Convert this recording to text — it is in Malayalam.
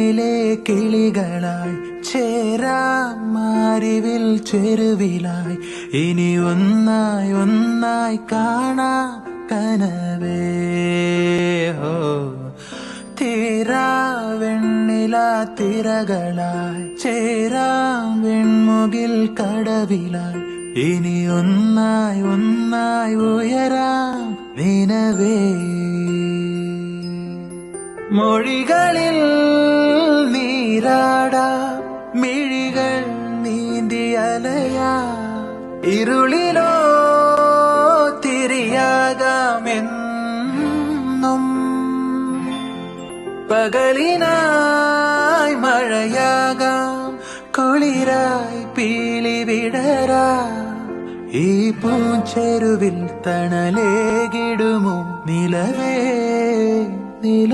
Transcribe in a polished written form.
വിണ്ണിലെ കിളികളായി ചേരാം മാരിവിൽ ചെരുവിലായി ഇനി ഒന്നായി ഒന്നായി കാണാം കനവേ ഹോ തീരാ വെണ്ണില തിരകളായി ചേരാം വെൺമുകിൽ കടവിലായി ഇനി ഒന്നായി ഒന്നായി ഉയരാം നിനവേ മൊഴികളിൽ നീരാടാം മിഴികൾ നീന്തി അലയാ ഇരുളിലോ തിരിയാകാമെന്നും പകലിനായി മഴയാകാം കുളിരായി പീലി വിടരാ ഈ പൂച്ചെരുവിൽ തണലേകിടുമോ നിലവേ നില